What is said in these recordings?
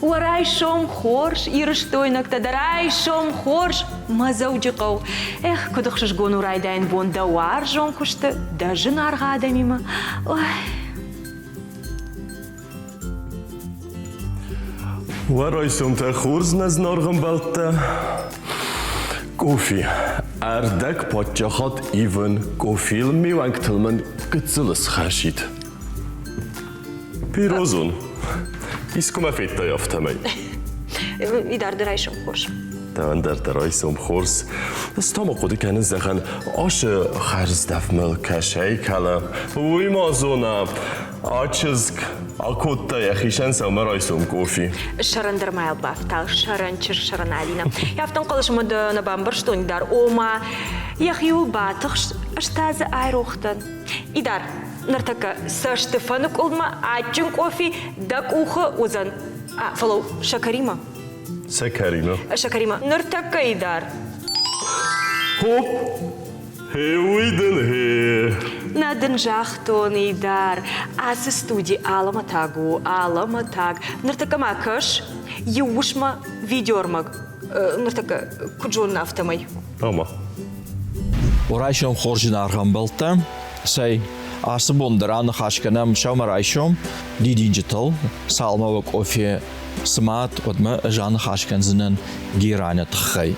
ورای شوم خورش ایرشتوینک تدرای شوم خورش مزوجقو اخ کدخشش گونو رای داین بون دوار جون کشته دجن ارغا دمیما ورای شوم تا خورز نزنارغم بلته کوفی اردک پاچخات ایون کوفیل میوانگ تلمن گتزلس خشید پیروزون ایسکوم فیتا یافتم ای ایدار درای شوم خورش من در درای شوم خورس استام قدی کنن زخن آش خرز دفمل کشی کلا وی مازونا آچزک آکوتا یخیشن سوم رای شوم کوفی شرن در مایل بافتال شرن علينا يافتن قلش مد نبامبرشتون در اوما يخيو باتخش اشتاز ايروختن إدار نرتك ساشتفنك أولما عجن كوفي دك أوخ وزن فلو شكريمة شكريمة نرتك إدار هوب هيويدن هي نادن جاختون إدار أس ستودي عالم تاغ نرتك ماكش يوشما فيديورمك نرتك كجون نافتمي أما ورایشم خورجین ارغام بلتم سعی آسمون دران خاشکنم شام رایشم دیدینجتال سالما و کافی سمات قدم جان خاشکن زنن گیرانه تخی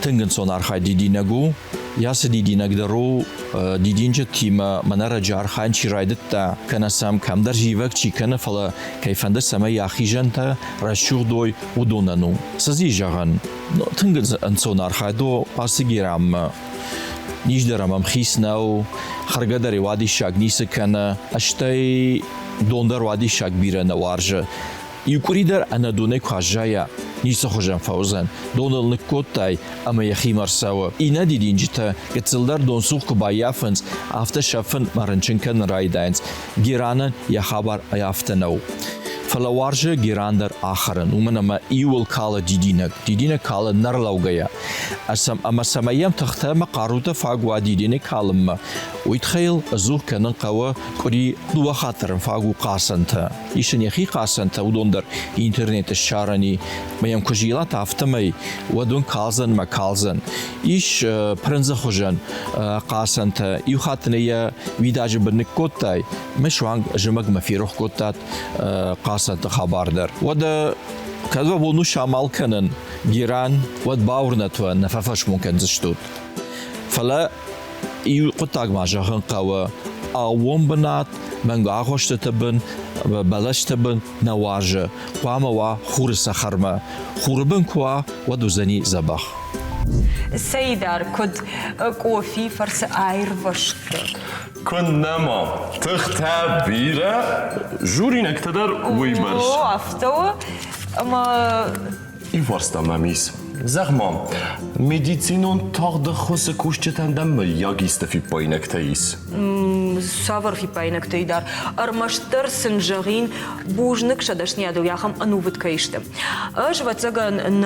تنگن سونار خای دیدینگو یاس دیدینگ درو دیدینج تیم منار جار خان چی رایدت تا کناسم کم در جیوک چی کنه فلا کیفنده سما یاخیجن تا رشور دوی و دونانو سزی جان تنگن سونار خای دو پاس گیرام نیش درام خیس ناو خرگه داری وادی شاگ نیست کنه اشتای دوندر وادی شاگ بیره نوارجه یکوری در انا دونه کاجایا نیست خوشم فوزن دونل نکوتای اما یخی مرساو اینا دیدینجی تا گتزلدر دونسوخ کبایافنز افته شفن مرنچن کن رای داینز گیرانن یا خبر ایافتنو فلوارجه گیران در آخرن ومنما ایول کالا دیدینه کالا نرلوگیا اما سمایم تخته ما قاروت فاقوا دیدینه کالم ويتخيل أزوه كنن قوة كوري دوا خاطر فاقو قاسنتا إيشن يخي قاسنتا ودون إنترنت الشارني ما يم كجيلا تافتمي ودون كالزن ما كالزن إيش برنزة خجن قاسنتا إيو خاطنية ويداج برنكوتاي مشوانگ جمق مفيروح كوتات قاسنتا خبار در ودا كذا بونو شامال كنن جيران ود باورنتوا نففش ممكن زشتوت فلا ایو قطعه ماجران قوه آوام بنات من گاهوش تبن بلش تبن نواجه قام و خور سخرما خور بن قوا و دوزنی زباخ سيدار كد كوفي فرس آير وشتك كنما تختها بيرة جوري نكتدر ويبرش أفتو أما إيفارستا ماميس زغمام مديسينون تاغد خوص كوشتن دم ياغيست في باينك تايس سافر في باينك تايدار أرمشتر سنجغين بوجنك شدشني عدو ياخم أنوفت كايشتم أش واتساقن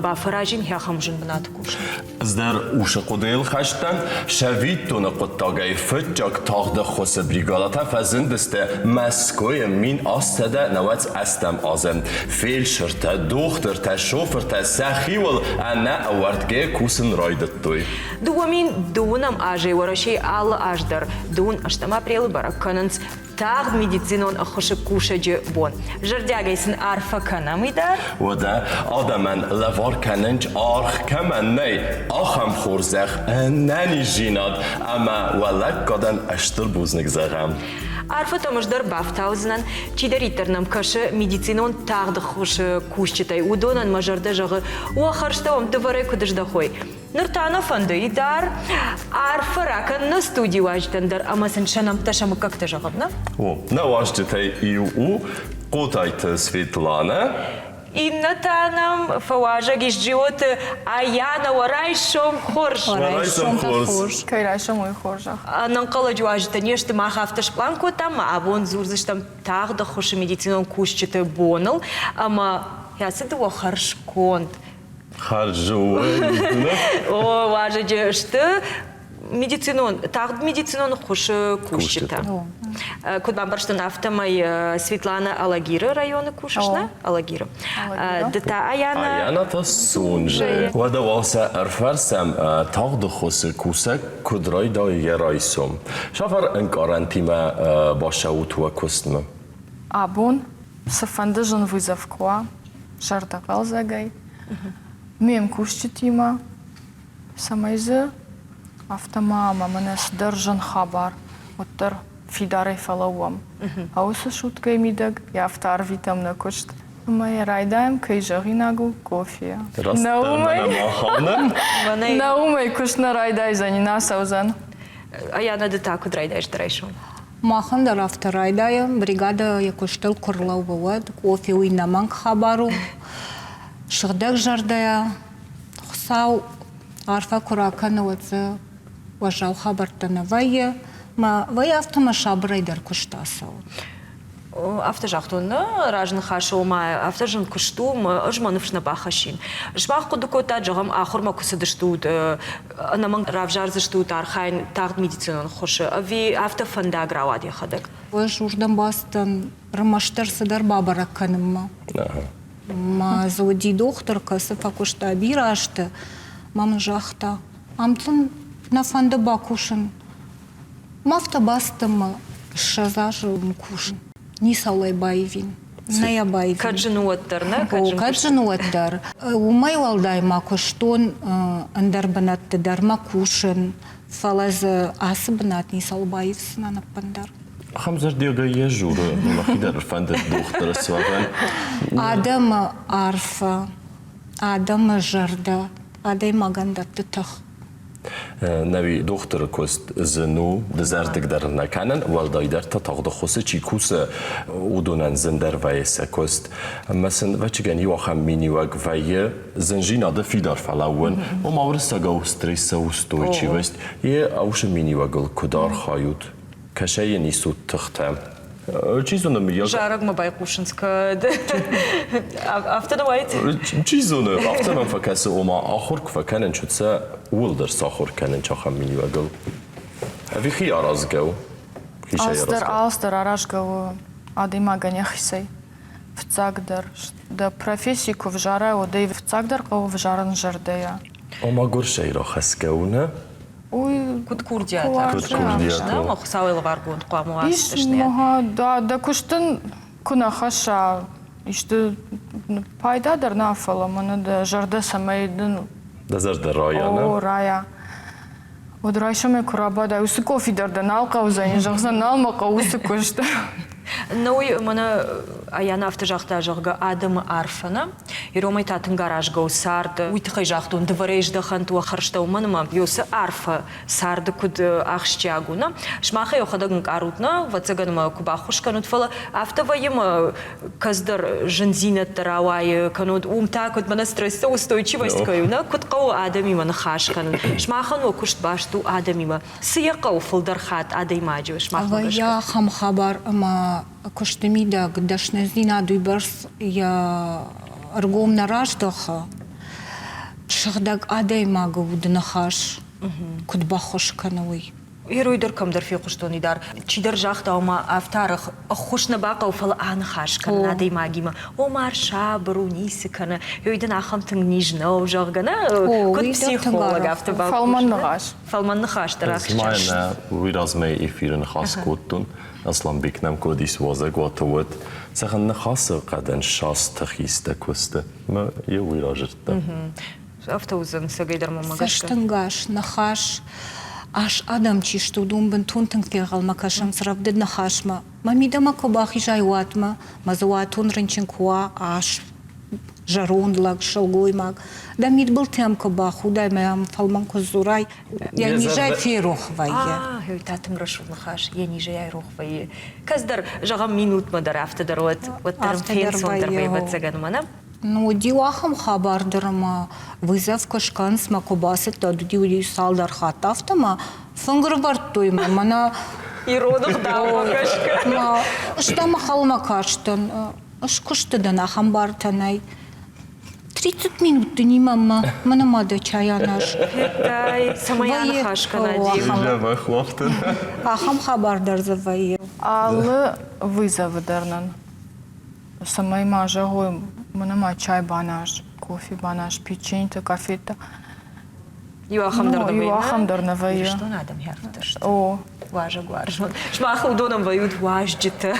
بافراجين ياخم جن بنات كوش زدر اوش قديل خشتن شويتون قطاقاي فتجاك تاغد خوص بريغالتا فزندسته مسكوي مين آستده نوات استم آزم فيل شرطة دوخترته شوفرته سخي أنا أوردك كوسن رايدت توي. دوامين دونم أجي ورشي على أجدر دون أشتما بريل بركننس تاغ ميديسينون أخش كوشة جبون. جردي أجيسن أعرف كنا ميدار. وده آدمن لوار كننج آرخ كمان نی آخم خورزخ ننی جیناد اما ولک قدن أشتر بوزنك زغم. عرفت مجدر بافتاوزنن چی داری ترنم کشه مدیسینون تاغد خوش کوشتای و دونن مجرده جغ و خرشتوام دوباره کدش دخوی نرتانا فندی دار عرف راکن نستودی واجدن در اما سنشنم تشم کک تجغب نه؟ نه واجدتای ایو قوتایت سویتلانه إن تانم فواجه جيوت أيانا ورايشهم خرج ورايشهم خرج. كيرايشم ويخرجه. ننقل جواج تنيشت ما خافتش بلانكو تام أبون زورزش تام تاخد خوش ميديتينون كوشت بونل أما يا سيد وخرج كونت خرجوا о واجه جشت медицинон тагд медицинон خوش кушчита. Куд бамбарштан автомай Светлана Алагира районы кушашна Алагира. Дата Аяна тасунже. Вада васа арфарсам тагд خوس کوسه کدرای دای رایسم. شافر انکارنتیما باشاوت و کستم. Абун сафандыжын вызовква жардагал загай. Мем кушчитима самайзы автомама манас держан хабар оттар фидаре фалауам. Аусы шуткай мидаг я автар витам на кушт. Мы райдаем кайжагинагу кофе. Наумай кушна райдай занина саузан. Аяна дата кудрай дайш драйшум. Махандар авторайдая бригада якуштел курлау бавад кофе уйнаманг хабару шыгдаг жардая хсау арфа куракана ватса важау хабартана вайя ма вайя автомаша брайдар куштасау автожахтуна ражн хашома автожын куштум ажманывшна бахашин жбах кудукота жагам ахурма кусыдыштуд анаман равжарзыштуд архайн тагд медицинон хош ави автофанда гравади хадак ваш урдан бастан рамаштар садар бабара канымма ма зоди доктор касы факушта бирашты мамын жахта амтын нафанда бакушын мафта бастым шазажы кушын Нисалай байвин, ная байвин. Каджинуаттар, на? Каджинуаттар. Умай валдай макуштон андар банатты дар макушын, фалазы асы банат нисал байвсына напандар. Хамзар диога ежуры, махидар фандет доктора сваган. Адам арфа, адам жарда, адай магандатты тах. نوی دختر کست زنو دزرتک در نکنن والدای در تا تاقد خوسه چی کوسه اودونن زندر ویسه کست مثلا و چگنی و خمینی و گویه زنجین آده فیدار فلاون و مورسته گو ستریس و ستوی چی وست یه اوش مینی و گل کدار خایود کشه نیسود تختم چیزونه میگه جارگ مبای قوشنسکد افتادوایت چیزونه افتادم فکس اوما آخر فکنن شدسه ولدر ساخر کنن چاخم مینی و گل اوی خیار از گو Алстар арашгау адима ганяхисей вцагдар да профессии ковжара одей вцагдар ковжаран жардея. Ома гуршей را خسگونه Ой, куд курдията. Куд курдията. Да, ма хсауил варгун қаму иш астышния. моха да куштын куна хаша иште пайда дар нафала мана да жарда самайдын دزر در رایانه о рая. Од райшаме курабада усы кофе дардан алқаузани жақсан алмақа усы кушты. Науи мана аяна автожахта жахга адам арфана и ромай татын гараж гау сарды уйтхай жахтун дварежда хантуа харштау манма юса арфа сарды куд ахшчагуна шмаха йохадагн карутна вацаганма кубахуш канут фала автоваем каздар жензина таравай канут умта куд мана стресса устойчивость каюна куд қау адами мана хашкан шмахан окушт башту адамима сияқау фылдархат адаймаджу шмаха Я хам хабар ама Коштемида, гдашне зина дуйбарс я аргом нараждаха, шахдаг адай магу днахаш, кудбахош кануй. Ируйдер камдар фи куштони дар чидер жахта ома автарах хушна бака уфал анхаш кан адай магима омар шабру ниси кана юйден ахам тың нижно жагана куд психолог автоба фалман нахаш тарах Meine, wie das mei ifiren khas kotun, aslan beknem kodis waza gotowet. Sachen khas qadan shas takhiste koste. Ma yewirajta. автоузан сагайдар мамагашка Саштангаш, нахаш, аш адам чишту думбен тунтинг тегал макашам сравдед нахашма. Мамида макобахи жайватма, мазуатун ренченкуа, аш жарун лаг шалгуймак. Да мид был тем кобаху, да мям фалман козурай. Я не жай фирохвайе. هی تاتم رشود نخاش یه نیجای روح وی کس در جغم مینوت مدر افت در وقت ترم فیل سون در بیبت زگن منم Ну, дивахам хабардырма, вызов кашканс макобасет дадуди салдар хатафтама, фангрбартуйма, мана Иронах да, кашка. что махалма каштан, шкуштадан ахамбартанай. 30 минут не мама, мана мада чая наш. Дай, самая кашка надеюсь. Ахам хабардар завайы. Алы вызовы дарнан. Самай мажа гой, манама чай банаш, кофе банаш, печенье, кафе-то. Юахамдар вайы. Что надо, я О, важа гваржон. Шмахал доном воют важджита.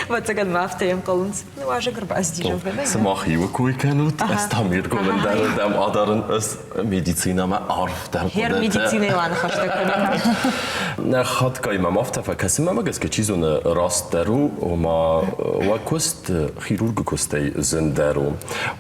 Вот цаган мафтаем колунс. Ну важа гарбаз дижов. Смах юкуй канут, эстамир говендар дам адарн эс медицина ма арф дар Хер медицина Ивана хаштаг. خط كايما مفتفى كسمة ما جس كتشيزون راس دارو وما وكوست خيرورج كوستي زن دارو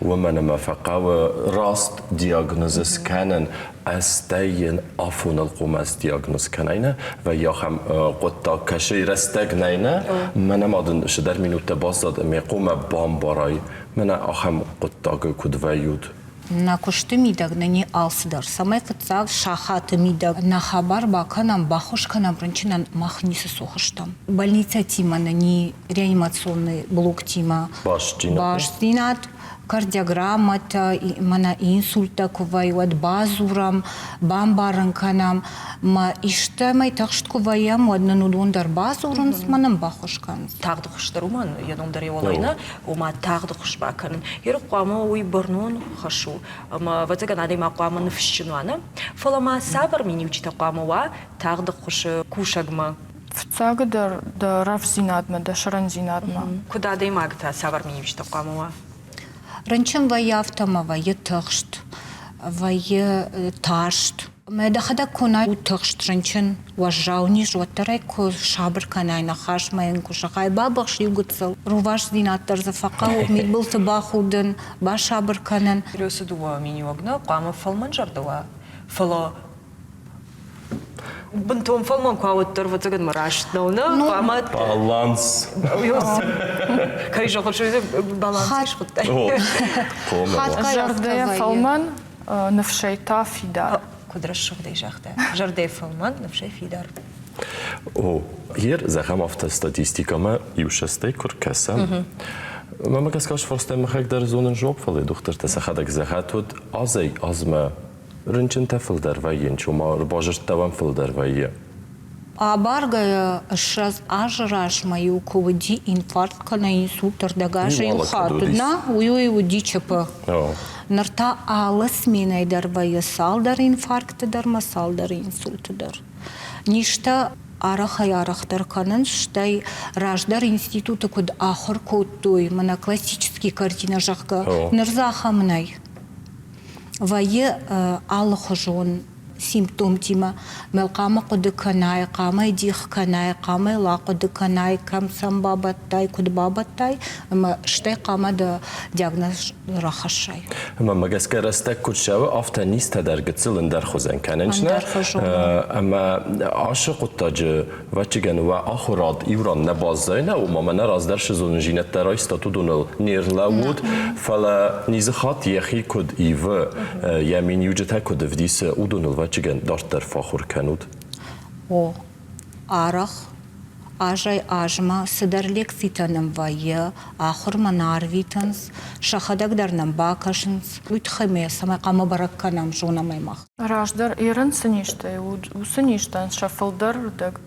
وما نما فقاو راس دياغنوزس كانن استين افون القوماس دياغنوز كانينا وياهم قطع كشي رستغنينا من ما دن شدر مينوت بازد ميقوم بامباراي من اخم قطع كودويود На кушты мидаг на не алсыдар. Самай кыцак шахаты мидаг. На хабар баканам бахушканам ранчинан махнисы сухаштам. Больница тима на не реанимационный блок тима. Баш динат. Кардиограммата, мана инсульта кувайуат базурам, бамбаранканам. Ма иште май такшт куваям одна нудундар базуранс манам бахушканс. Тагдыхыштар уман, яномдар евалайна, ума тагдыхыш баканын. Еру қуама уй барнон хашу. Ама ватаган адайма қуаманы фшчинуана. Фалама сабар мини учита қуамава тагдыхыш кушагма. вцага да раф зинадма, да шаран зинадма. Куда адаймагта сабар мини учита қуамава? Ранчым вая автома, вая тахшт, вая ташт. Мэда хада кона у тахшт ранчын важжауни жуаттарай ко шабыр канай нахаш майын кушахай бабахш югыцыл. Руваш зинаттар зафақа мид был табахудын ба шабыр канан. Рёсы дуа мини огна, қуама фалман жардуа. Фала бунтом фалман куауаттар ватаган марашт-науна, қуама баланс. Кай жоғыр шөйді баланс ешқыттай. Жардая фалман навшайта фидар. Кудраш шуғдай жақта. Жардая фалман навшай фидар. О, hier zeggen af de statistieken maar juist kurkassa. Maar ik kan voorstellen dat ik daar zo'n job van de dochter te zeggen dat ik zeg dat als me rentjen te veel daar wij in, maar basis te wel veel daar wij. Абаргая шаз ажраш мою ковади инфаркт кана инсультар дагажа инхатудна уюю дичапа. Нарта алас минай дарвая салдар инфаркт дарма салдар инсультдар. Ништа арахай арахтар канан штай раждар института куд ахор кутой мана классический картина жахка нырзахамнай. Вае алхожон симптом тима мелкама куды канай камай дих канай камай ла куды канай кам сам бабаттай куд бабаттай ама штай кама да диагноз рахашай. Ама магаска растак кучава автонист در گتسلن در خوزن کننشنا اما عاشق التاج وچگن و آخرات ایران نبازاینا و ما من راز درش زون جینت درای ستاتو دونل نیرلاود فلا نیزخات یخی کد ایو یمین یوجت کد ودیس اودونل وچگن داشت در فاخر کنود. О арах ажай ажма сыдарлек ситаным вайы ахыр манарвитанс шахадагдарнам бакашынс үтхеме самай кама баракканам жонамаймах. Раждар ирен сыништай, у сыништан шафылдар даг.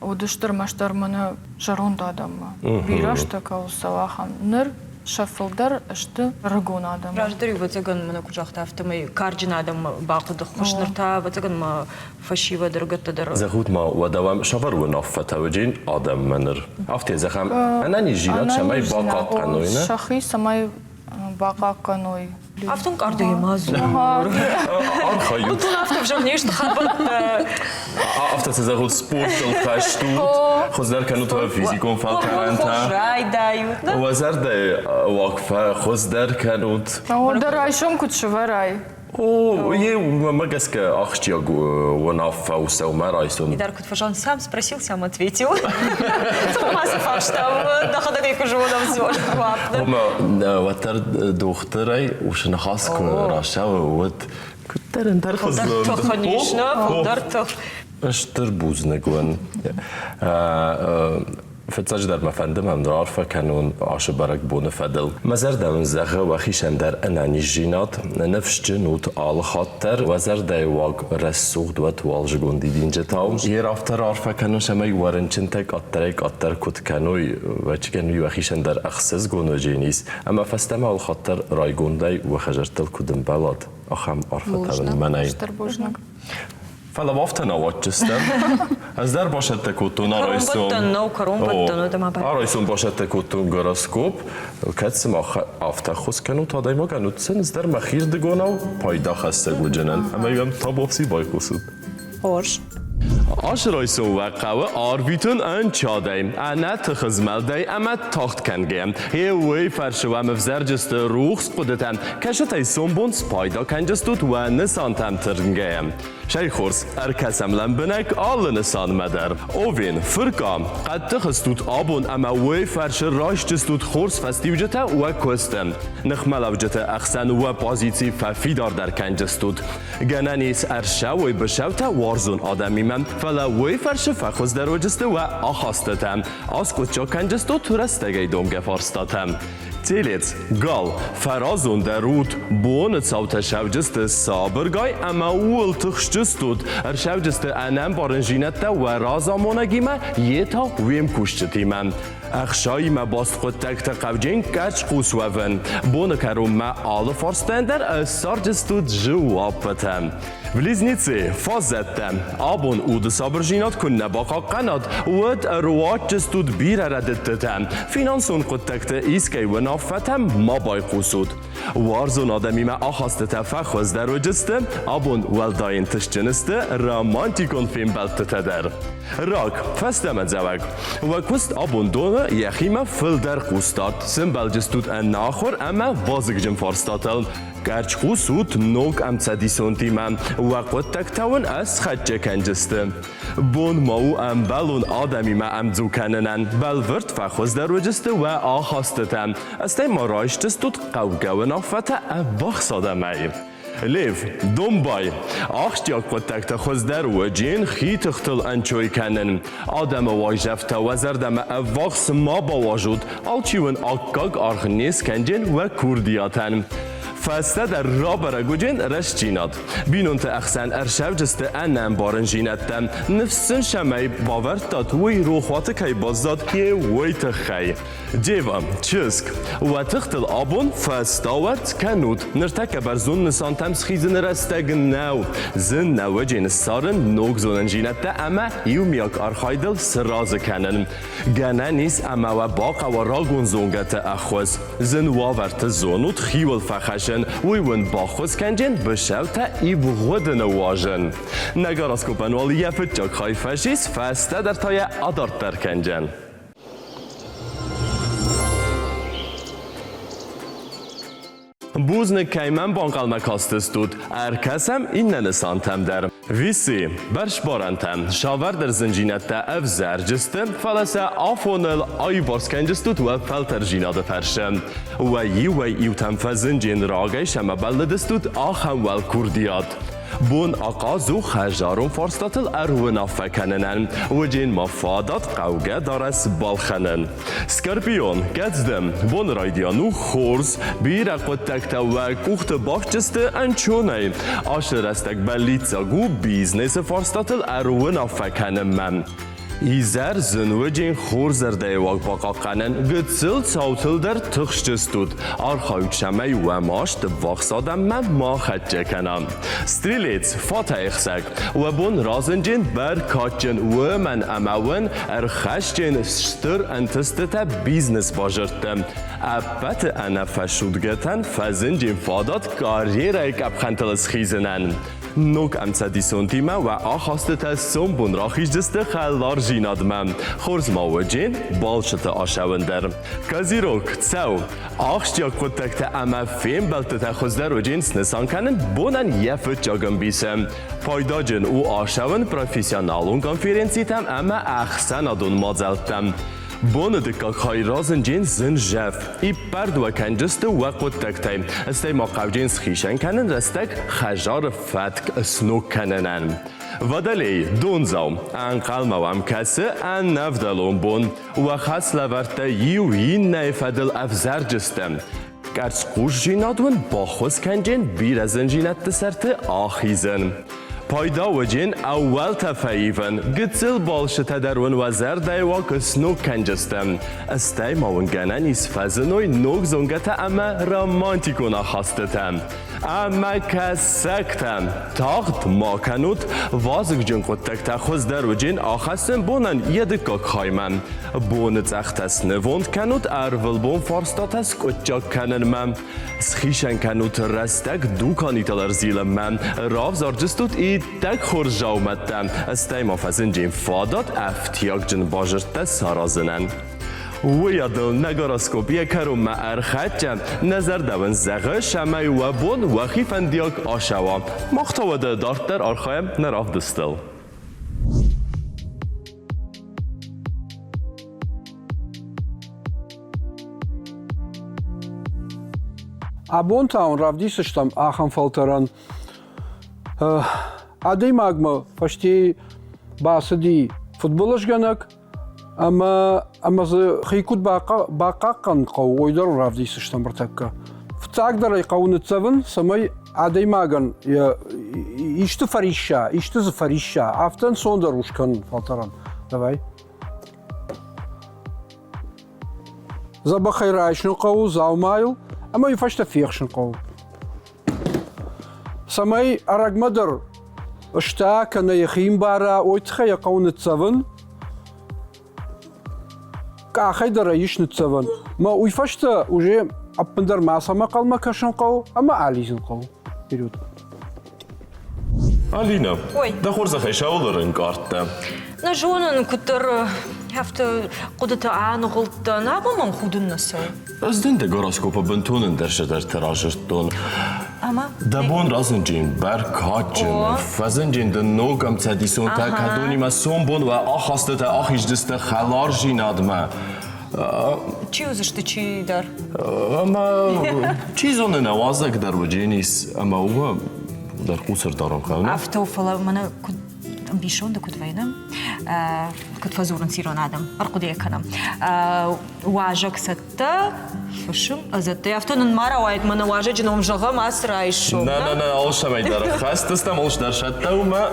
Удыштыр маштар мана жаронда адамма. Бирашта каусалахам ныр шафылдар ашты рагон адам. Раждар ватаган мана кужахта автомай карджин адам бақыдық құшнырта ватаган ма фашива дыргаттадар. زهود ما ودوام شفر ونافته وجين آدم منر. افته زخم أنا نجينا شماي باقا قانوينا. شخي سماي باقا قانوي. Автон карды мазур. آرخایو. Бутун автов жав нешта хабат. افته زهود سپورت الخشتو. خزدار كانوا تو فيزيكون فالكارنتا. Рай дают. وزرد واقفه خزدار كانوا. Дар айшом кучу варай. Ой, ما قصك أخشى ونافع وسوما رايسون. Идар Кутфажан сам спросил, сам ответил. Масса факт, что дохода как уже он هما وتر دختري وش نخاسك راشا وود كتر انتر خزن. Конечно, удар-то. اشتر بوزنك ون. فتساج در مفندم هم دار فکنون عاش برک بونه فدل مزر دون زغه و خیشن در انانی جینات نفش جنوت آل خاطر و زر دی واق رسوق دوت والج گوندی دینجه تاوم یه رافتر عارفه کنون شمای ورنچن تک اتر کت کنوی و چکنوی و خیشن در اخسز گونو جینیس اما فستم آل خاطر رای گوندی و خجرتل کدم بلاد آخم عارفه تبن منای فلا بافتنا واتشستم از در باشد تکوتون آرایسون باشد تکوتون گروسکوپ کتسم آفته خوز کنو تا دایما کنو تسن از در مخیر دگونو پایدا خسته گوجنن اما یوم تا بافسی بای خسود هورش آش رایسون وقعه آرویتون ان چادیم انا تخزمل دی اما تاخت کنگیم هیوی فرشو مفزر جست روخس قدتن کشت ای سنبون سپایدا کنجستود و نسانتم ترنگیم شای خورس ارکسم لنبنک آل نسان مدر اوین فرقام قد تخستود آبون اما وی فرش راش جستود خورس فستیو جته و کستن نخملو جته اخسن و پازیتی ففیدار در کنجستود گنانیس ارشاوی بشوته وارزون آدمی من فلا وی فرش فخوز در وجسته و آخاستتم از کچا کنجستو ترستگی دونگه فارستاتم تیلیت گال فرازون درود بون صوت شوجست سابرگای اما اول تخشجستود شوجست انم بارنجینت و رازامونگی ما یه تا ویم کشتی من اخشای ما باست خود تک تقوجین کچ قوسوون بون کرو ما آل فارستن در سارجستود جواب بتم ولیزنیتسی فازتم آبون اود سابرجینات کنه باقا قناد ود رواج جستود بیر ردتتم فینانسون خود تکت ایسکی و نافتم ما بای قوسود وارزون آدمی ما آخاست تفخوز در و جستم آبون ولداین تشجنسته رامانتیکون فیلم بلتته در راک فستم زوگ و کست آبون دونه یخی ما فل در قوستاد سنبل جستود ان ناخور اما بازگ جم فارستاتل گرچ قوسود نوک ام صدیسونتی من و قد تکتون از خدچه کنجسته بون ماو ام بلون آدمی ما ام زو کننن بل ورد فخوز در وجسته و آخاستتم استی ما رایش جستود قوگو نافته بخصاده مایی لیف دنبای آخشتیاک قد تکت خوز در وجین خی تختل انچوی کنن آدم واجفته و زردم واقس ما با واجود آلچیون آکاگ آرخنیس کنجن و کردیاتن فسته در را برگوجین رش جیناد بینون تا اخسن ارشو جسته انم بارن جینتم نفسن شمای باورد داد وی روخوات که بازداد یه وی تخی جیوام چسک و تختل آبون فستاوت کنود نرتک برزون نسانتم سخیزن رستگ نو زن نو جین سارن نوگ زونن جینته اما یو میاک آرخایدل سراز کنن گنه نیست اما و باقا و راگون زونگت اخوز زن واورت زونود خیول فخشن ویون باخوز کنجن بشو تا ای بغودن واجن نگر از کپنوالی یه فتجاک خواهی فشیس فسته در تای ادارت در کنجن بوزن کیمن بانقل مکاستستود ارکسم این ننسانتم در ویسی برش بارنتم شاور در زنجینت تا اف زرجستم فلسه آفونل آی بارسکنجستود و فلتر جیناد فرشم و ایوتم فزنجین راگی شما بلدستود آخم ول کردیاد بون آقازو خجارون فارستاتل ارونا فکننن و جین مفادات قوگه دارس بالخنن سکرپیون گزدم بون رایدیانو خورز بیر قد تکتا و کوخت باخچسته انچونه آشر استک بلیتزاگو بیزنس فارستاتل ارونا فکنن من ایزر زنوجین خورزر دیواق باقا قنن گتسل ساوتل در تخشجستود آرخاوید شمای و ماشت واقصادم من ما خدجه کنم ستریلیتس فاتا اخسک و بون رازنجین بر کاتجن و من امون ارخشجین شتر انتستتا بیزنس باجرتم ابت انا فشودگتن فزنجین فادات کاریر ایک ابخنتل سخیزنن نوک امسدی سنتیمه و آخاسته تا سنبون را خیش دسته خلار جینادمه خورز ماوجین بالشت آشوندر کازیروک تسو آخشتیا کتکت اما فیم بلتت خوزدر و جینس نسان کنن بونن یفت جاگم بیسم پایداجن او آشون پروفیسیونالون کنفرنسی تم اما اخسن ادون مازلتم بونه دکاک های رازن جنس زن جف ای پرد و کنجست و قطک تایم استی ماقب جنس خیشن کنن رستک خجار فتک اسنوک کننن و دلی دونزاو انقل موام کسه ان نفدلون بون و خاص لورته یوین نیفدل افزر جستم گرچ قوش جینادون با خوز کنجن بیر از جینت سرت آخیزن پایدا و جین اول تفایفن گتسل بالش تدرون و زردای و کسنو کنجستم استی ماون گنن ایس فزنوی نوگ زنگت اما رمانتیکونا خواستتم اما کسکتم تاخت ما کنود وازگ جن قطک تخوز در و جین آخستم بونن یه دکاک خایمم بونت اختس نوند کنود ارول بون فارستاتس کچاک کنن من سخیشن کنود رستک دوکانیتالر زیلم من راف زارجستود ای تک خورج جاومتم استی ما فزن جین فادات افتیاک جن باجرت سارازنن و یادل نگاراسکوپی کرم ما ارخدجم نظر دون زغه شمای و بون و خیفندیاک آشوا مختو ده دارت در آرخایم نراف دستل Abon taun ravdisishtam acham faltaran. Adey magma fashti basadi futbolish ganak ama ze khikut baqaqan qaw oydar ravdisishtam bartakka. Ftagdar qawnet 7 samay adey magan ya ishtu farisha aftan sondar ushkan faltaran. Davay. Zaba khayrashnu qaw zawmail اما يفاش تفيخشن قو سماي أرق مدر اشتا كان يخيم بارا ويتخي قون التسفن كاخي در يش نتسفن ما ويفاش تا وجي أبندر ما سما قال ما كشن قو أما عليزن قو بيرود Alina, Oi. de horza خیشاولر انگارت نجونا كتر هفته قدرت عن غلط نابا من خود النسو از دن ده گاراسکوپا بنتونن درشه در تراجرتون أما دبون رازن جین برکات جن فزن جین ده نوگم تدیسون تا کدونی ما سون بون و آخاسته تا آخیش دسته خلار جین آدمه چی وزشت چی در؟ اما چیزون نوازک در وجینیس اما او در قصر دارم خواهنه عفتو فلا من كنت بيشون ده كنت فينم كنت فزورن سيرون آدم أرقد يكنم واجك ستة فشم أزت عفتو نمارا وايد من واجه جنوم جغم أسرع شو نه آلش می در خست استم آلش در شده و ما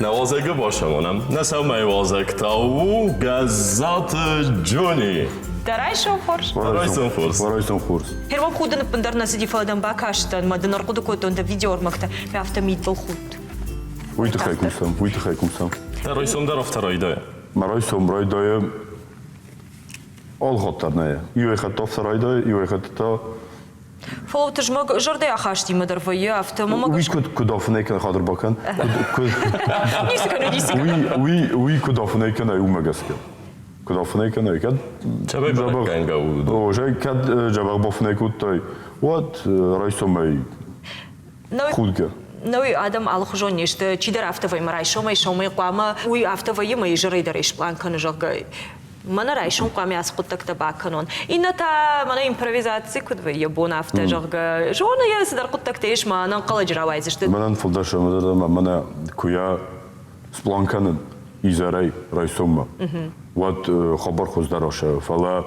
نوازگه باشمونم نسو می وازک تا و گزات جونی درایشون خورش درایشون خورس هرمام خودن بندر نسيدي فادم باكاشتن ما دنر قدو كنت ده فيديو ورمكته في عفته ميت الخود ويت خيكم سام درایشون در افترایده مرای سومرایده آل خاطرنه یو خط افترایده یو خط تا فلو تجمع جرده أخاشتي مدر فيا عفته ما وی کدافنه کن خاطر باکن وی کدافنه کن ایو مگسکه کدافنه کن ایو کد چه بای برگنگه بود اوجه کد جبر بافنه کد تای وات رایسومی خود که نوي آدم على خجون يشت چی در عفته وی مرای شومی قامه وی عفته وی ما يجري درش بلان کنه جاگه من رايشون قامي أسقط تكتب كانون إن تا من إمبروفيزاتي كود ويبون عفته جاگه جون يس در قط تكتيش ما ننقل جراويزش من فضلش من كويا سبلان كانن إزاري رايسوما وات خبر خوز دراشه فلا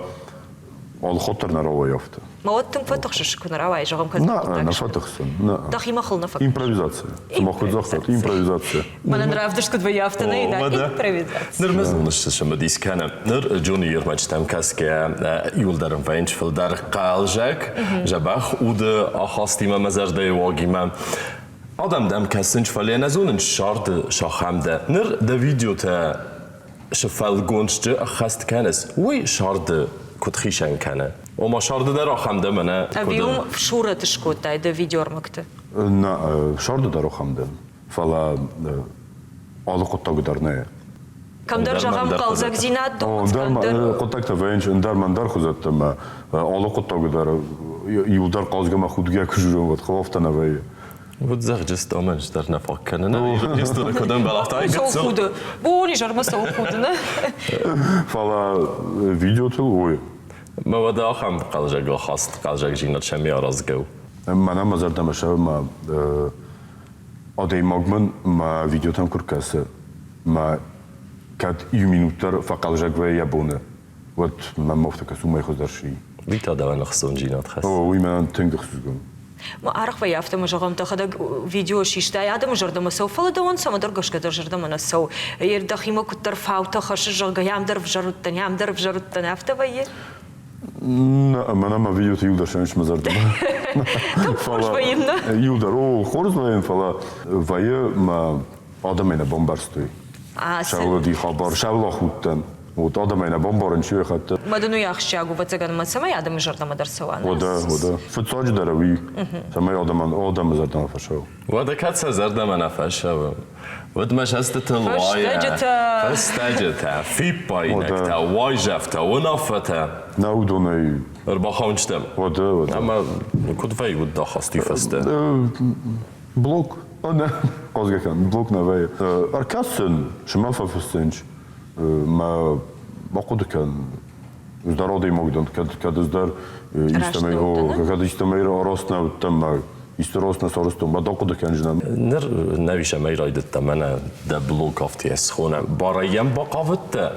على خطر نراوي يافته ما وقت فتخش كنا راوي جاگم كذا لا أنا فتخسن لا دخي ما خلنا فك إمبروفيزاتي ما خود زخت إمبروفيزاتي من نرافدش كود ويافته نيدا إمبروفيزاتي نرمز نشت شما ديس كان نر جونيور ماجتام كاسك يول درم فينش فل در قالجك جبخ ود آخاستی ما مزر دی واقعی من آدم دم کسنج فلی نزونن شارد شاخم ده نر ده ویدیو تا شفال گونش جه خست کنس وی شارد کتخیشن کنه و ما شارد در آخم ده منه أبيهم شورة تشكوت ده فيديو رمكته نه شارد دارو خمدن فلا آل قطع گدارنه Kam dar jagam qalzak zinat در قطعت وینچ در من در خوزتم آل قطع گدار یودار قازگم خود گیا کجورم ود خوافت نوی Wat zeg je stammen daar naar vak kennen? Nee, is dat ik dan wel altijd Zo goed. Booni jarma zo goed, ne? فلا ویدیو تل اوی ما ودا خم قلجك خاص قلجك جينا شمي رازقو. من هم زرد مشه ما آدی مگمن ما ویدیو تام کرکسه ما کات یومینوتر فقلجك و یابونه ود من مفتك سومای خود درشی Vita da nog zo'n جينا تخص. اوی من تنگ خزگم ما أعرف ويافت مجرم تاخد فيديو شيشتا يا ده مجرد ما سو فلا ده وانسا ما درجش كده جرد ما نسو يردخي ما كنت ترفع وتخش جرجا يام درف جرد تاني يام درف جرد تاني أفتا بيه نه من هم ویدیو تی یودر شنش مزرد خوش بينا یودر او خورز وین فلا ویه ما آدم اینه بمبارستوی شاول دی خبر شاول خودتن و آدم اینه بمبارن چیه خاطر ما دنو يخشى أقول بتجن ما سما يا ده مجرد ما درسوان وده فتاج دروی سمای آدم مزرد ما فشو وده كات سزرد ما نفشه. ود مش هست الوايا. فاستجت في باينك تا واجفتا ونفتا. نودونی رباخونشتم. وده اما كنت في ود خاصتي فسته. بلوک نه قازگه کن بلوک نوی ارکاسن شما فستنج ما باقود کن از در آدی مقدن کد از در استمی کد استمی راست نوتم ما است راست نسارستم بعد باقود کن جنم نر نویش ما يرايد التمنى ده بلوك افتي اسخونه بارايم باقاوت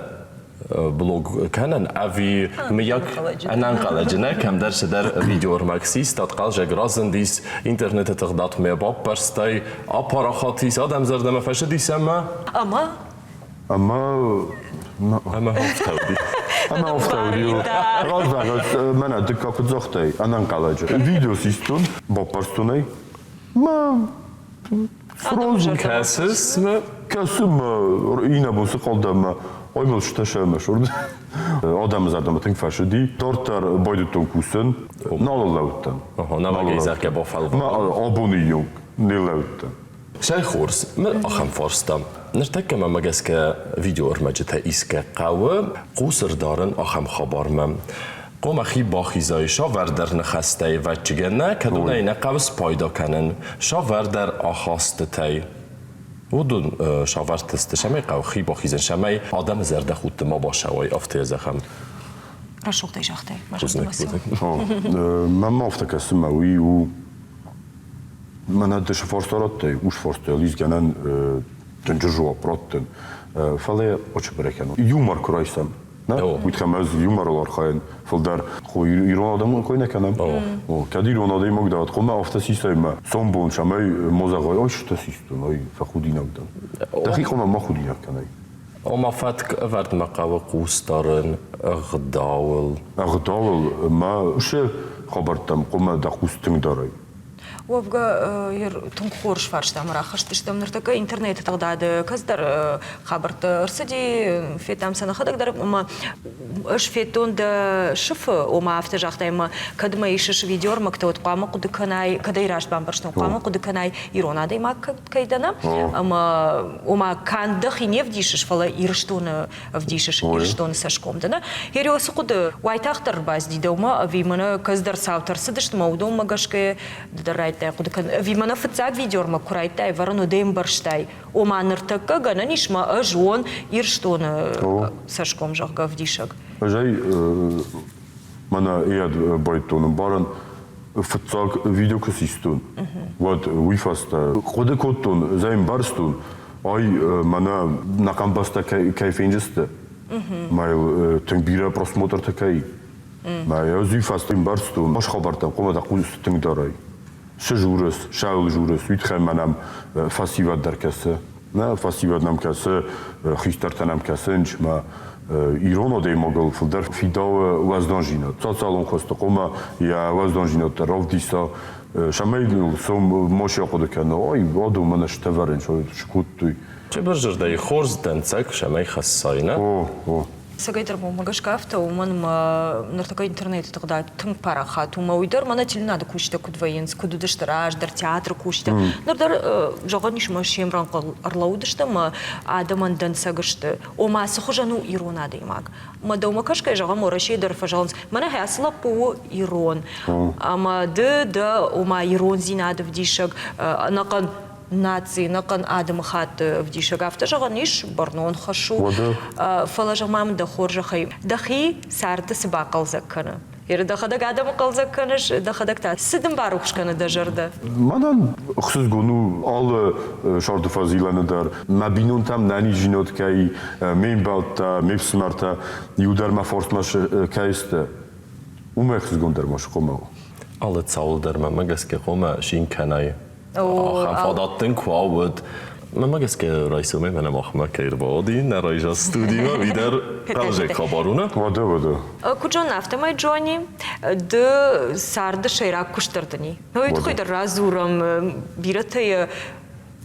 بلوگ کنن اوی میاک انقلجنه کم درش در ویدیو ماکسیست داد قلج گرازن دیس اینترنت تقدات می باب برستای آپاراخاتیس آدم زرده مفشه دیسم اما هفتودی راز من دکا کدزختی انقلج ویدیو سیستون با پرستونی ما فروزن کسم اینه بوسی قلدم Oymel ştaşama şurada. Adam zaten tink faşidi. Tortar boydutun kusen. Nalalautan. Nama gezerke bofal. Ma aboni yok. Nilautan. شاي خورس من أخم فرستم نرتكب ما مجلس كفيديو أرمجتها إسكا قوة قوسر دارن أخم خبر من قوم أخي باخي زای شاوردر نخسته و چگنه کدونه اینه قوس پایدا کنن شاوردر آخاسته تای و دون شاورد تست شمی قو خی باخی زن شمی آدم زرده خود ما باشه وای افته زخم رشوق تيجاختي من ما افتكر سماوي و من هادش فورستارات وش فورستاليز كانن تنجرجوا براتن فلا اوش بركانو يومر كرايسم نه ويتخمز يومر الارخاين فلدر خو يرون آدم کوی نکنم و کدی رون آدم مقدار خو ما افته سیستم سومبون شمای موزقای آش تا سیستم ای فخودی نبودن دقیقا ما خودی نکنی ما فتك أفرد مقاوة قوستارن أغداول ما شه خبرتم قوم دقوستن داري وابقى تنخورش فارش دام راخش تشتم نرتقى انترنت تقدر كزدر خبرت ارسدي في تام سنة خدك در ما اش في تون دا شف وما افتجاخ دايما كد ما يشش فيديو مكتوت قام قد كناي كد يراش بامبرشتن قام قد كناي يرونا دايما كيدنا اما وما كان دخي نفديشش فلا يرشتون فديشش يرشتون ساشكم دنا يريو سقد وايتاختر باز دي دوما في منا كزدر ساوتر سدشت موضوع مغشكه درای وی من فتزاق ویدیو ما کورایتای ورنو دیم برشتای و ما نرتکه گنا نیشما اجون ایرشتون ساشکم جاگا ودیشک. جای من ایاد بایتون بارن فتزاق ویدیو کسیستون واد ویفاست خود کتون زایم برستون آی من نکام بسته کیفینجسته مایل تنبیره پرسموتر تکی مایل زیفاست برستون باش خبرتم قوم دقیق تنگ دارای شجورس شاول جورس ویتخه منم فسیواد در کسه نه فسیواد نم کسه خیسترتن نم کسنج ما ایران آدی مگل فلدر فیدا وزدانجینات سالون خواست قوم یا وزدانجینات راف دیسا شمایل سوم ماشی خود کنه آی آدم منش تورن شو شکوت توی چه برجر دای خورز دنسک شمای خساینه سجيتر ما جاش كافته ومن ما نرتقي إنترنت تقدر تم براخات وما ويدر ما نتيلنا ده كوشته كود فينس كود دشتراج در تياتر كوشته نقدر جوانيش ماشيم رانق أرلاو دشته ما عادم عندن سجشته وما سخجانو إيرونا ديماغ ما دوما كاش كجوان مرشي در فجانس ما نه أصلا بو إيرون أما ده وما إيرون زيناد في ديشك نقن ناتي نقن آدم خات في دي شقافته جغنيش برنون خشو فلا جمام دخور جخي دخي سارت سباقل زكنا ير دخدك آدم قل زكنش دخدك تا سدم باروخش كنا دجرده منان خصوص گونو آل شارد فازیلانه در مبینون تام نانی جینوت کی میم بالتا میپسمارتا یودر ما فورت ماش کایسته اون خصوص گون در ماش قومه Alle Zahl der man geske kommen schien keine. Ach, fadatten quaud. Man geske reisume man machen wir kein Body, na reisa studio wieder. Kaje kabaruna. وده كوجون نافته ما جوني د سارد شيرا كشترتني هو يدخل الرازورم بيرتي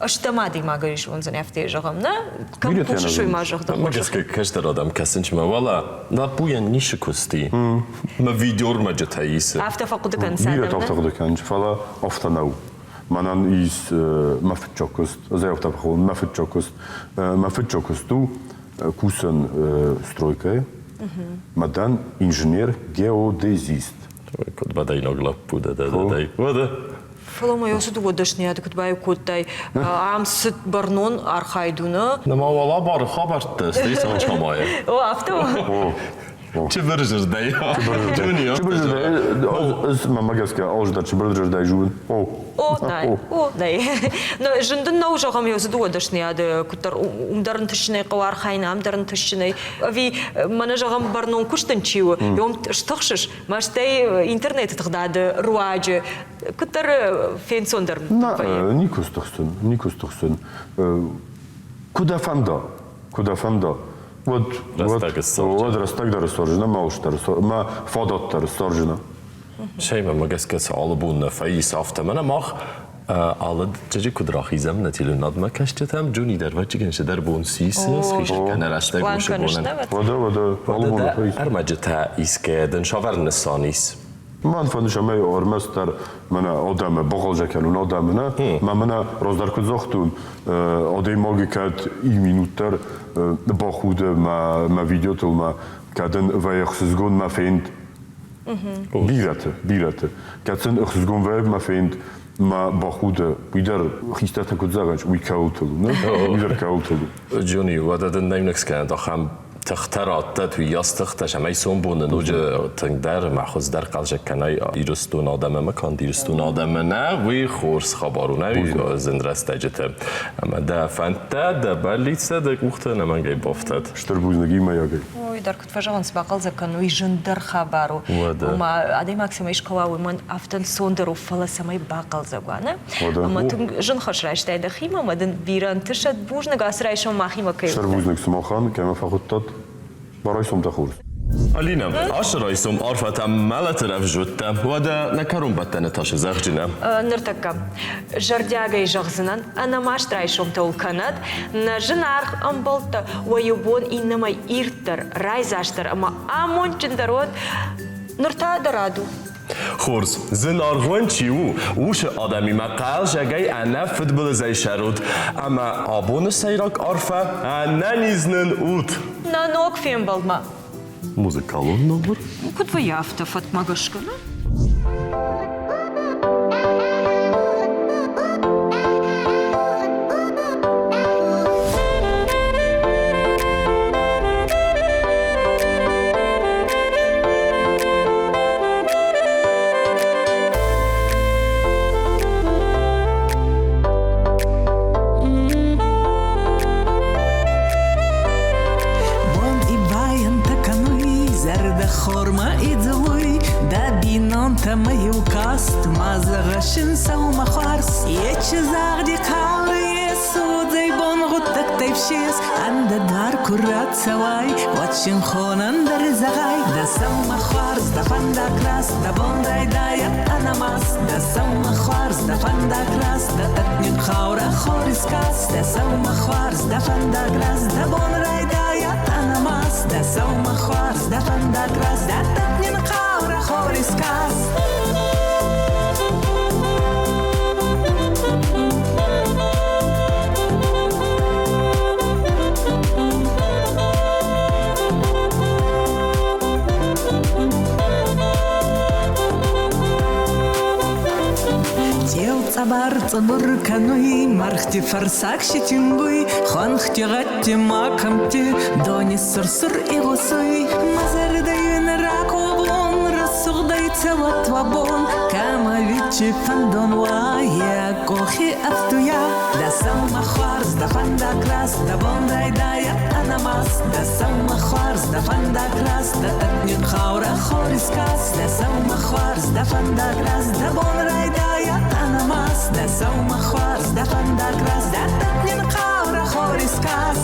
اشتمادي ما قريش ونزن نافته جغمنا كم كوش شوي ما جغدا ما geske kester adam kesinç ma valla. Da bu yan niş kusti. Ma videor ma jetayis. عفته فقد كان بيرة سادم تفتقد كانج فلا أفتناو منان إيس ما في تشوكست زي أفتقد ما في تشوكستو كوسن سترويكة مدان إنجنير جيوديزيست Kod badaj nogla puda da daj. Vada. فلما يوسد ودشني هذا كنت باي كوتاي عم ست برنون أرخايدونا Na ma valla bar xabart da stay sana çamaya. أو عفته Çi verjir daj. Junior. ما جاسك أوج دا تبردر دا يجون أو ناي نو جندن نو جاهم يوسد ودشني هذا كتر ومدرن تشني قوار خاينا مدرن تشني في من جاهم برنون كشتن شيو يوم اشتخشش ما شتي إنترنت تقدر رواج كتر فين صندر نيكوس تخسن كودا فندا رستاق در استورجنا ما فادات در استورجنا Şey ma geske sağlı bu nefeyi safta mana mach alle tjeci kudrahi zemne til nadma kaştetem juni der vaçı gençe der bon sisis hiç kana rasta guşu bonan. وده Ermaceta iske den şaverne sanis. من فهمش ما أرمستر منا آدم باقل جکلون آدم نه منا روزدار کد زختون آدم ماگی کد این مینوتر با خود ما ویدیو تول ما کدن و یخسزگون ما فیند بیرته کدن یخسزگون و ما فیند ما با خود بیدر خیستت کد زغج وی کاوتلو نه بیدر کاوتلو. جونی وده den nemnix kan da ham تخترات وياستخت شماي سومبون نوجه تندر محوز در قلج کنای ایرستون آدم ما کان دیرستون آدم نه وی خورس خبرونه وی زندرست جته اما ده فنتا ده بلیت ده گفته نمان گی بافتد شتربوزنگی ما یاگی Ой, дар кут фажалан спақал закану и жындар хабару. Ма адай максима ишкалау ман афтан сондеру фала самай бақал загуана. Ама тун жын хашраштай да хима мадын биран тышат бужна гасрайшо махима кайу. شتربوزنگ سماخان که ما فقط برای سمت خورد. Alina, عشرة يسوم عرفة مالت رفجوتا ودا نكرم بتنا تاش زغجنا. نرتكب جردياغي جغزنان أنا ما اشترايشوم تول كانت نجنارخ أمبلت ويبون إنما إيرتر رايزاشتر أما أمون جندرود نرتا درادو. خورس زن آرغوان چیو وش آدمی مقال جگای انا فوتبال زی شرود اما آبون سیراک عرفة انا نیزنن اوت. نانوك فين بالما. موزیکالون نبود؟ كنت ويافتا فاطمة قشكنا. Mazagashın savma khars yeç zagdi qawri sudai bon gutak tayfshis anda dar kurat sawai watchin khonan dar zagay da savma khars da fanda kras da bonday daya anamas da savma khars da fanda kras da tatni khawra khoris kas da savma khars da fanda kras da bonday daya анамас, да саума хварс, да фандакрас, да татнин хаура хорискас. Цабар цабур кануи, мархти фарсак шитингуи, ханхти гатти макамти, дони сурсур и гусуи, мазардайын ракобон, рассугдай цават вабон, камавичи фандон вая, кохи автуя, да саума хварс, да фандакрас, да бондай дая анамас, да саума хварс, да фандакрас, да татнин хаура хорискас, да саума хварс, да фандакрас, да бондай дая анамас, да саума хварс, да фандакрас, да татнин хаура хорискас.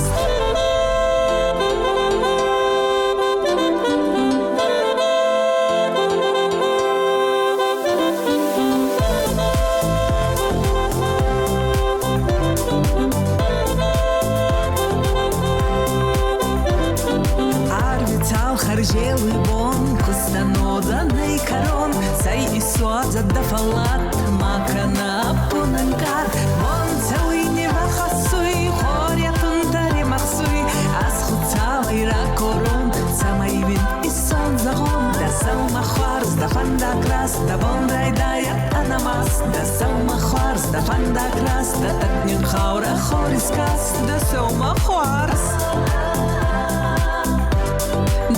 Харжелый бон, кустаноданный корон, сай и суаза да фалат, макана пунанкар, бон цауи не вахасуи, хоря тунтари махсуи, асхуцавай ракорон, самай вин и сон загон, да саума хварс, да фандакрас, да бон райдая анамас, да саума хварс, да фандакрас, да татнин хаура хорискас, да саума хварс.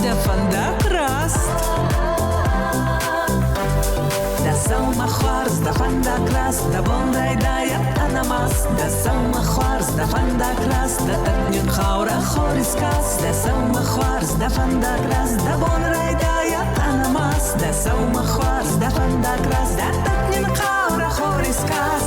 Да фандакрас, да саума хварс, да фандакрас, да бондай дая анамас, да саума хварс, да фандакрас, да татнин хаура хорискас, да саума хварс, да фандакрас, да бондай дая анамас, да саума хварс, да фандакрас, да татнин хаура хорискас.